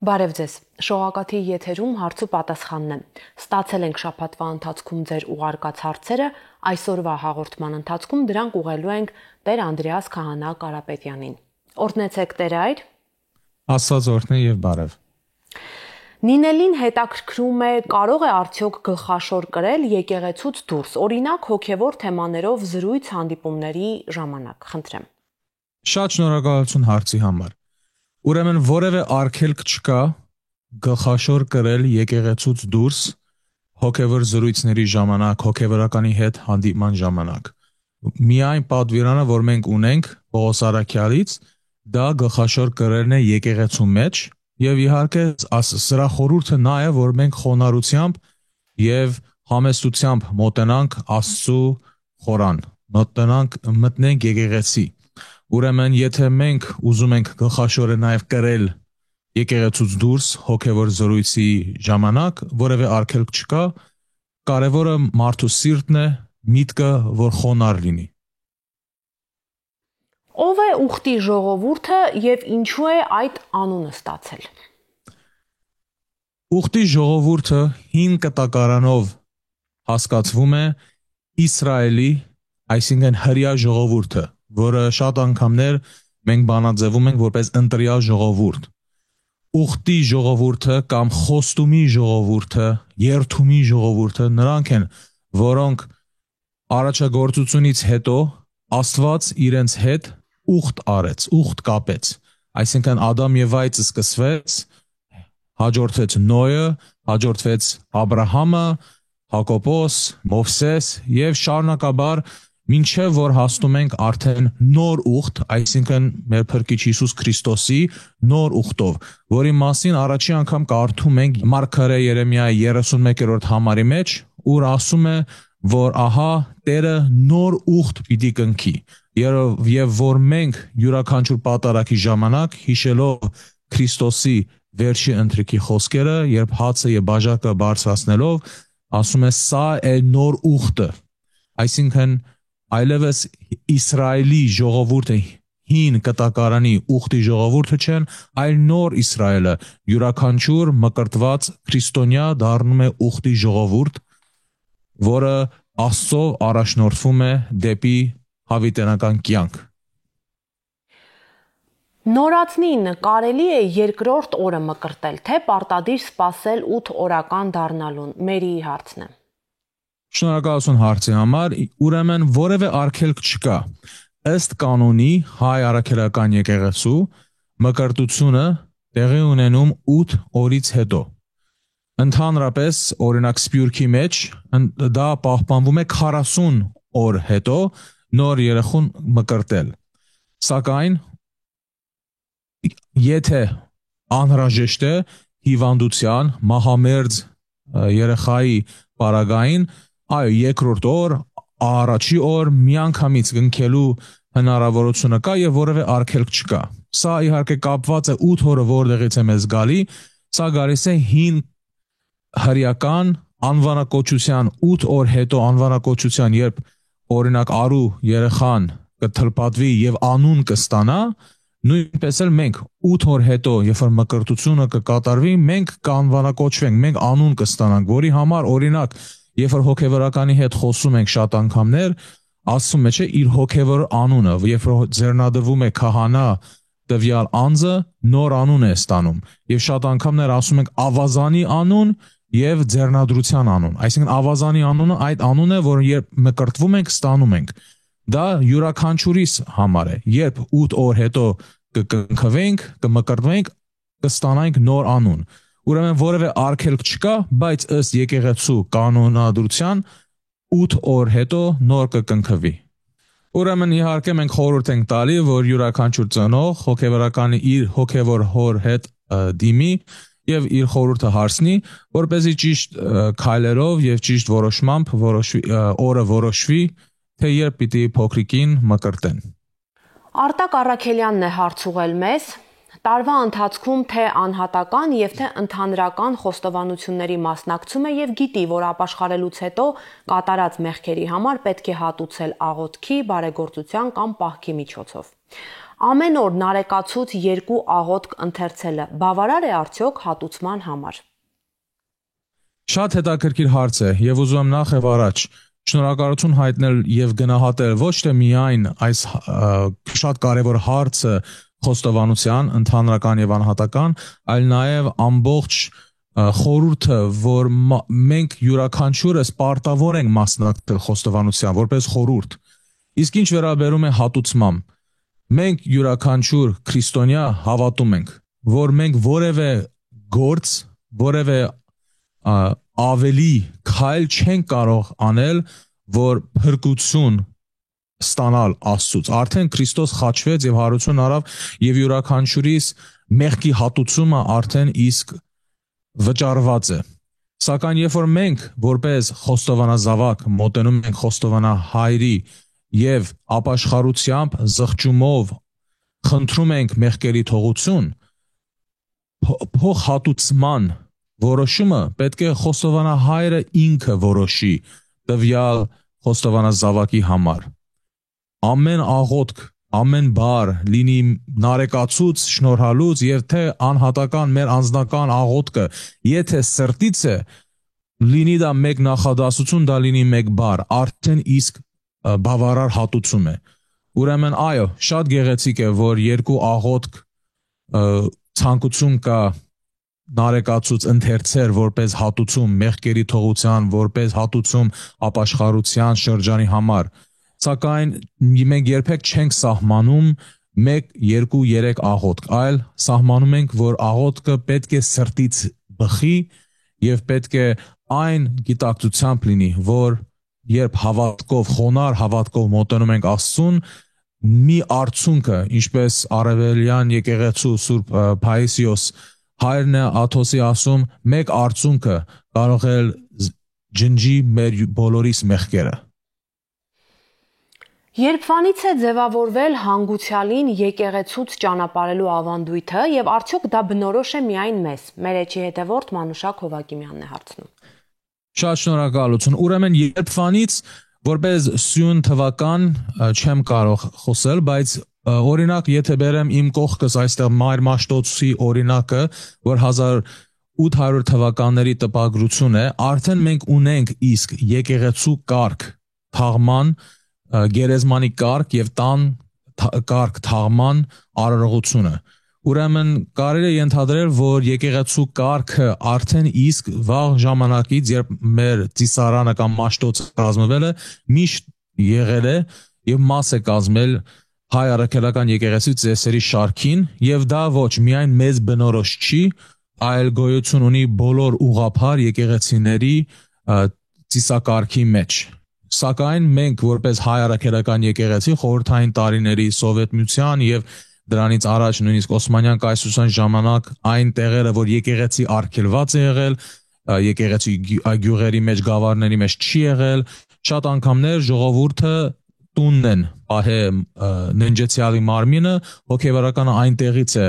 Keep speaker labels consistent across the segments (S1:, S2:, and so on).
S1: Բարև ձեզ, շողակաթի եթերում հարց ու պատասխանն է։ Ստացել ենք շաբաթվա ընթացքում ձեր ուղարկած հարցերը, այսօրվա հաղորդման ընթացքում դրանք ուղղելու ենք Տեր Անդրեաս Քահանա Կարապետյանին։ Օրհնեցեք Տեր այր։
S2: Աստված օրհնի եւ բարև։
S1: Նինելին հետաքրքրում է, կարող է արդյոք գլխաշոր կրել եկեղեցուց դուրս, օրինակ հոգևոր թեմաներով զրույց հանդիպումների ժամանակ, խնդրեմ։
S2: Շատ շնորհակալություն հարցի համար։ Ուրեմն որևէ արգելք չկա գլխաշոր կրել եկեղեցուց դուրս հոգևոր զրույցների ժամանակ, հոգևորականի հետ հանդիպման ժամանակ։ Միայն պատվիրանը, որ մենք ունենք Պողոս Առաքյալից, դա գլխաշոր կրելն է եկեղեցու մեջ, եւ իհարկե սրա խորհուրդը նա է, որ մենք խոնարհությամբ եւ համեստությամբ մոտենանք Աստծո խորան, մտնենք եկեղեցի։ Ուրեմն եթե մենք ուզում ենք գլխաշորը նաև կրել եկեղեցուց դուրս հոգևոր զրույցի ժամանակ, որևէ արգելք չկա, կարևորը մարդու սիրտն է, միտքը, որ խոնարհ լինի։
S1: Ով է ուխտի ժողովուրդը եւ ինչու է այդ անունը ստացել։
S2: Ուխտի ժողովուրդը հին կտակարանով հասկացվում է Իսրայելի, այսինքն հրեա ժողովուրդը, որը շատ անգամներ մենք բանաձևում ենք որպես ընտրյալ ժողովուրդ։ Ուխտի ժողովուրդը կամ խոստումի ժողովուրդը, երթումի ժողովուրդը նրանք են, որոնք առաջագործությունից հետո Աստված իրենց հետ ուխտ արեց, ուխտ կապեց։ Այսինքն Ադամ եւ Վայից սկսվեց, հաջորդվեց Նոյը, հաջորդվեց Աբրահամը, Հակոբոս, Մովսես եւ շարունակաբար մինչև որ հասնում ենք արդեն նոր ուխտ, այսինքն մեր Փրկիչ Հիսուս Քրիստոսի նոր ուխտով, որի մասին առաջի անգամ կարդում ենք Մարգարե Երեմիայի 31-րդ համարի մեջ, ուր ասում է, որ ահա Տերը նոր ուխտ պիտի կնքի, եւ որ մենք յուրաքանչյուր պատարագի ժամանակ հիշելով Քրիստոսի վերջի ընթրիքի խոսքերը, երբ հացը եւ բաժակը բարձրացնելով, ասում է սա է նոր ուխտը, այսինքն այլևս Իսրայելի ժողովուրդը հին կտակարանի ուխտի ժողովուրդը չեն, այլ նոր Իսրայելը յուրաքանչյուր մկրտված քրիստոնյա դառնում է ուխտի ժողովուրդ, որը Աստծո առաջնորդվում է դեպի հավիտենական կյանք։
S1: Նորածնին կարելի է երկրորդ օրը մկրտել, թե պարտադիր սպասել 8 օրական դառնալուն, Մերիի հարցն է։
S2: Շնորհակալություն հարցի համար, ուրեմն որևէ արգելք չկա։ Ըստ կանոնի հայ առաքելական եկեղեցու մկրտությունը տեղի ունենում 8 օրից հետո։ Ընդհանրապես, օրինակ Սփյուռքի մեջ դա պահպանվում է 40 օր հետո նոր երեխուն մկրտել։ Սակայն եթե անհրաժեշտ է հիվանդության, մահամերձ երեխայի պարագային, այո, երկրորդ օր, առաջի օր միանգամից կնքելու հնարավորությունը կա եւ որևէ արգելք չկա։ Սա իհարկե կապված է 8 օրը որտեղից է մեզ գալի, սա գալիս է հին հրեական անվանակոչության 8 օր հետո անվանակոչության, երբ օրինակ արու երեխան կթլպատվի եւ անուն կստանա, նույնպես էլ մենք 8 օր հետո, երբ որ մկրտությունը կկատարվի, մենք կանվանակոչվենք, մենք անուն կստանանք, որի համար օրինակ, երբ որ հոգևորականի հետ խոսում ենք շատ անգամներ, ասում է, չէ, իր հոգևոր անունը, երբ որ ձեռնադրվում է քահանա տվյալ անձը, նոր անուն է ստանում։ Եվ շատ անգամներ ասում ենք ավազանի անուն եւ ձեռնադրության անուն։ Այսինքն ավազանի անունը այդ անունն է, որ երբ մկրտվում ենք, ստանում ենք։ Դա յուրաքանչյուրիս համար է։ Երբ 8 օր հետո կկնքվենք, կմկրտվենք, կստանանք նոր անուն։ Ուրեմն որևէ արգելք չկա, բայց ըստ եկեղեցու կանոնադրության 8 օր հետո նոր կկնքվի։ Ուրեմն իհարկե մենք խորհուրդ ենք տալի, որ յուրաքանչյուր ծնող հոգևորականի իր հոգևոր հոր հետ դիմի եւ իր խորհուրդը հարցնի, որպեսզի ճիշտ քայլերով եւ ճիշտ որոշմամբ օրը որոշվի, թե երբ պիտի փոքրիկին մկրտեն։
S1: Արտակ Առաքելյանն է հարց ուղղել մեզ. Տարվա ընթացքում թե անհատական եւ թե ընդհանրական խոստովանությունների մասնակցում է եւ գիտի, որ ապաշխարելուց հետո կատարած մեղքերի համար պետք է հատուցել աղոթքի, բարեգործության կամ պահքի միջոցով։ Ամեն օր նարեկացուց 2 աղոթք ընթերցելը բավարար է արդյոք հատուցման համար։
S2: Շատ հետաքրքիր հարց է եւ ուզում եմ նախ եւ առաջ շնորհակալություն հայտնել եւ գնահատել ոչ թե միայն այս շատ կարեւոր հարցը խոստովանության, ընդհանրական եւ անհատական, այլ նաեւ ամբողջ խորհուրդը, որ մենք յուրաքանչյուրս պարտավոր ենք մասնակցել խոստովանության որպես խորհուրդ։ Իսկ ինչ վերաբերում է հատուցմամ, մենք յուրաքանչյուր քրիստոնյա հավատում ենք, որ մենք որևէ գործ, որևէ ավելի քայլ չենք կարող անել, որ փրկություն ստանալ Աստծուց։ Արդեն Քրիստոս խաչվեց եւ հարություն արավ եւ յուրաքանչյուրիս մեղքի հատուցումը արդեն իսկ վճարված է։ Սակայն երբ որ մենք որպես խոստովանազավակ մոտենում ենք խոստովանահայրի եւ ապաշխարությամբ, զղջումով խնդրում ենք մեղքերի թողություն, փոխհատուցման որոշումը պետք է խոստովանահայրը ինքը որոշի տվյալ խոստովանազավակի համար։ Ամեն աղոթք, ամեն բառ, լինի նարեկացուց, շնորհալուց եւ թե անհատական մեր անձնական աղոթքը, եթե սրտից է, լինի դա մեկ նախադասություն, դա լինի մեկ բառ, արդեն իսկ բավարար հատուցում է։ Ուրեմն այո, շատ գեղեցիկ է, որ 2 աղոթք ցանկություն կա նարեկացուց ընթերցեր որպես հատուցում մեղքերի թողության, որպես հատուցում ապաշխարության շրջանի համար։ Սակայն մենք երբեք չենք սահմանում 1, 2, 3 աղոթք, այլ սահմանում ենք, որ աղոթքը պետք է սրտից բխի եւ պետք է այն գիտակցությամբ լինի, որ երբ հավատքով, խոնար հավատքով մոտենում ենք Աստծուն, մի արդյունքը, ինչպես Արևելյան եկեղեցու Սուրբ Փայիսիոս հայրն է Աթոսի ասում, մեկ արդյունքը կարող է ջնջի մեր բոլորիս մեղքերը։
S1: Երբվանից է ձևավորվել հանգուցյալին եկեղեցուց ճանապարհելու ավանդույթը եւ արդյոք դա բնորոշ է միայն մեզ։ Մեր էջի հետևորդ Մանուշակ Հովակիմյանն է հարցնում։
S2: Շատ շնորհակալություն։ Ուրեմն երբվանից որպես սյուն թվական չեմ կարող խոսել, բայց օրինակ եթե բերեմ իմ կողքս այստեղ Մայր Մաշտոցի օրինակը, որ 1800 թվականների տպագրություն է, արդեն մենք ունենք իսկ եկեղեցու կարգ, թաղման գերեզմանի կարգ եւ տան կարգ թաղման արարողությունը։ Ուրեմն կարելի է ենթադրել, որ եկեղեցու կարգը արդեն իսկ վաղ ժամանակից, երբ մեր ծիսարանը կամ Մաշտոցը կազմվել է, միշտ եղել է եւ մաս է կազմել հայ առաքելական եկեղեցու ծեսերի շարքին եւ դա ոչ միայն մեզ բնորոշ չի, այլ գոյություն ունի բոլոր ուղղափառ եկեղեցիների ծիսակարգի մեջ։ Սակայն մենք որպես հայ առաքելական եկեղեցի խորհրդային տարիների Սովետ միության եւ դրանից առաջ նույնիսկ Օսմանյան կայսրության ժամանակ այն տեղերը, որ եկեղեցի արգելված է եղել, եկեղեցի գյուղերի մեջ, գավառների մեջ չի եղել, շատ անգամներ ժողովուրդը տունն են պահել ննջեցյալի մարմինը, հոգեվարականը այնտեղից է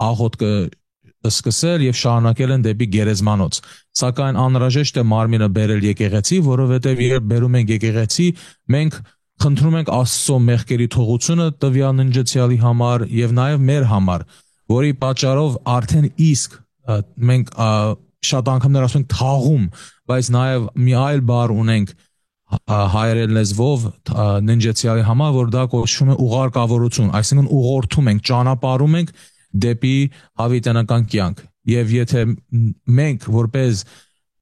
S2: աղոթքը սկսել եւ շարունակել են դեպի գերեզմանոց։ Սակայն անհրաժեշտ է մարմինը բերել եկեղեցի, որովհետեւ երբ բերում ենք եկեղեցի, մենք խնդրում ենք Աստծո մեղքերի թողությունը տվյալ ննջեցյալի համար եւ նաեւ մեր համար, որի պատճառով արդեն իսկ մենք շատ անգամներ ասում ենք թաղում, բայց նաեւ մի այլ բառ ունենք հայերեն լեզվով ննջեցյալի համար, որ դա կոչվում է ուղարկավորություն, այսինքն ուղղորդում ենք, ճանապարհում ենք դեպի հավիտենական կյանք։ Եվ եթե մենք որպես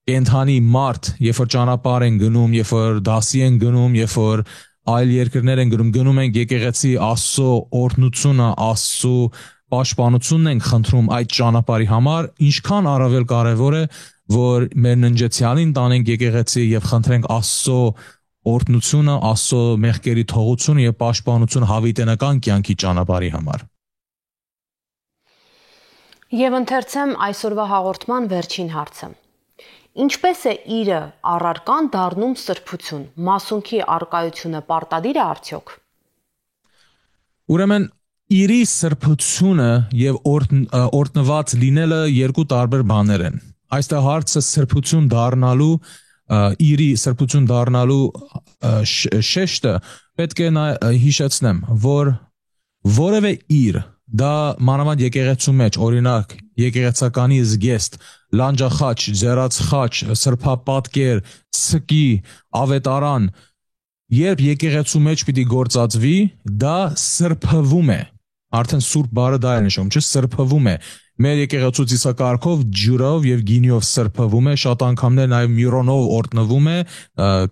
S2: կենթանի մարդ, երբ որ ճանապարհ են գնում, երբ որ դասի են գնում, երբ որ այլ երկրներ են գնում ենք եկեղեցի Աստծո օրհնությունը, Աստծո պաշտպանությունն ենք խնդրում այդ ճանապարհի համար, ինչքան առավել կարևոր է, որ մեր ննջեցյալին տանենք եկեղեցի եւ խնդրենք Աստծո օրհնությունը, Աստծո մեղքերի թողությունը եւ պաշտպանություն հավիտենական կյանքի ճանապարհի համար։
S1: Եվ ընթերցեմ այսօրվա հաղորդման վերջին հարցը։ Ինչպես է իրը առարկան դառնում սրբություն, մասունքի արկայությունը պարտադիր է արդյոք։
S2: Ուրեմն իրի սրբությունը եւ օրտնված լինելը երկու տարբեր բաներ են։ Այստեղ հարցը սրբություն դառնալու իրի սրբություն դառնալու շեշտը պետք է հիշեցնեմ, որ որևէ իր դա մանավանդ եկեղեցու մեջ, օրինակ եկեղեցականի զգեստ, լանջախաչ, ձեռացխաչ, սրբապատկեր, ցկի, ավետարան, երբ եկեղեցու մեջ պիտի գործածվի, դա սրբվում է։ Արդեն սուրբ բառը դա է նշում, չէ՞, սրբվում է։ Մեր եկեղեցու ծիսակարգով ջուրով եւ գինիով սրբվում է, շատ անգամներ նաեւ միրոնով օրտնվում է,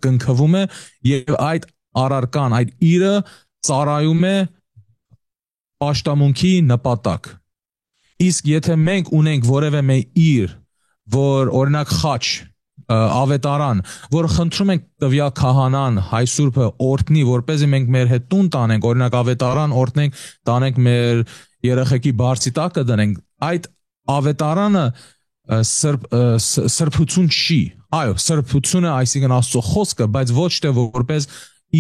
S2: կնքվում է եւ այդ առարկան, այդ իրը ծառայում է պաշտամունքի նպատակ։ Իսկ եթե մենք ունենք որևէ մի իր, որ օրինակ խաչ, ավետարան, որ խնդրում ենք տվյալ քահանան, հայ սուրբը օրհնի, որպեսզի մենք մեր հետ տուն տանենք, օրինակ ավետարան օրհնենք, տանենք մեր երեխեքի բարձի տակը դնենք, այդ ավետարանը սրբություն չի։ Այո, սրբությունը այսինքն Աստծո խոսքը, բայց ոչ թե որպես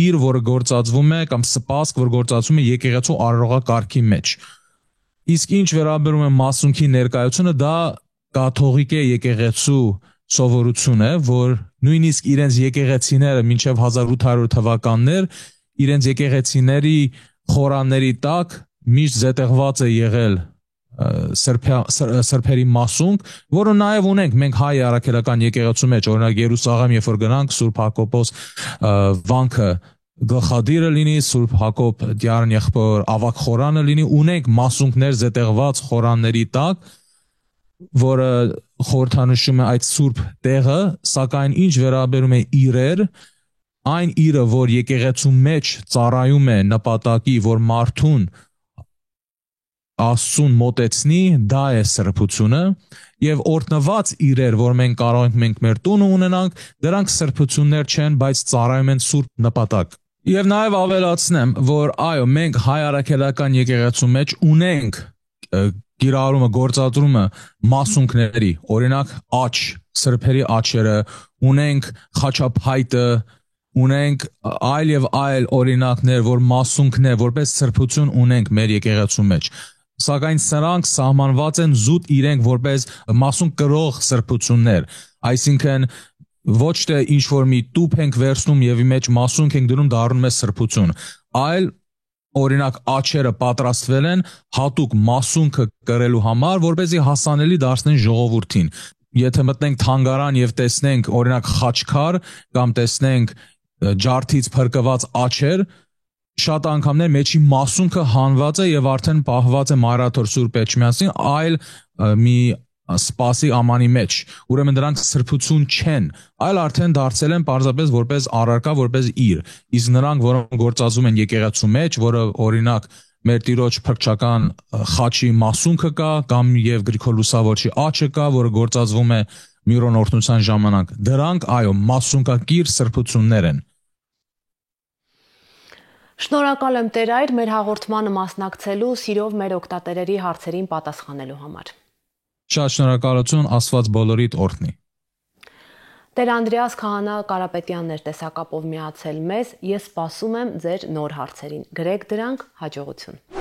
S2: իր, որը գործածվում է կամ սպասք, որ գործածվում է եկեղեցու արարողակարգի մեջ։ Իսկ ինչ վերաբերում է մասունքի ներկայությունը, դա կաթողիկ եկեղեցու սովորություն է, որ նույնիսկ իրենց եկեղեցիները մինչև 1800 թվականներ իրենց եկեղեցիների խորանների տակ միշտ զետեղված է եղել սրբերի մասունք, որը նաև ունենք մենք հայ առաքելական եկեղեցու մեջ, օրինակ Երուսաղեմ, երբ որ գնանք Սուրբ Հակոբոս վանքը գլխադիրը լինի, Սուրբ Հակոբ դյարն եղբոր ավակ խորանը լինի, ունենք մասունքներ զետեղված խորանների տակ, որը խորհրդանշում է այդ սուրբ տեղը, սակայն ինչ վերաբերում է իրեր, այն իրը, որ եկեղեցու մեջ ծառայում է նպատակի, որ մարդուն Աստծուն մոտեցնի, դա է սրբությունը, եւ օրտնված իրեր, որ մենք կարող ենք մեր տունը ունենանք, դրանք սրբություններ չեն, բայց ծառայում են սուրբ նպատակ։ Եվ նաև ավելացնեմ, որ այո, մենք հայ առաքելական եկեղեցու մեջ ունենք կիրառումը, գործադրումը մասունքների, օրինակ աչ, սրբերի աչերը, ունենք խաչափայտը, ունենք այլ եւ այլ օրինակներ, որ մասունքներ, որպես սրբություն ունենք մեր եկեղեցու մեջ։ Սակայն սրանք սահմանված են զուտ իրենք որպես մասունք կրող սրբություններ, այսինքն ոչ թե ինչ որ մի տուփ ենք վերցնում եւ ի մեջ մասունք ենք դնում, դառնում է սրբություն, այլ օրինակ աչերը պատրաստվել են հատուկ մասունքը կրելու համար, որպեսզի հասանելի դարձնեն ժողովրդին։ Եթե մտնենք թանգարան եւ տեսնենք օրինակ խաչքար կամ տեսնենք ջարդից փրկված աչեր, շատ անգամներ մեջի մասունքը հանված է եւ արդեն պահված է Մայրաթոր Սուրբ Էջմիածին այլ մի սպասի ամանի մեջ, ուրեմն դրանք սրբություն չեն, այլ արդեն դարձել են պարզապես որպես առարկա, որպես իր, իսկ նրանք, որոնք գործածում են եկեղեցու մեջ, որը օրինակ մեր Տիրոջ փրկչական խաչի մասունքը կա, կամ եւ Գրիգոր Լուսավորչի աչը կա, որը գործածվում է միրոն օրհնության ժամանակ, դրանք այո, մասունկակիր սրբություններ են։
S1: Շնորհակալ եմ Տեր Այր մեր հաղորդմանը մասնակցելու, սիրով մեր օգտատերերի հարցերին պատասխանելու համար։
S2: Շատ շնորհակալություն, Աստված բոլորիդ օրհնի։
S1: Տեր Անդրեաս Քահանա Կարապետյանն էր տեսակապով միացել մեզ, ես սպասում եմ ձեր նոր հարցերին։ Գրեք դրանք, հաջողություն։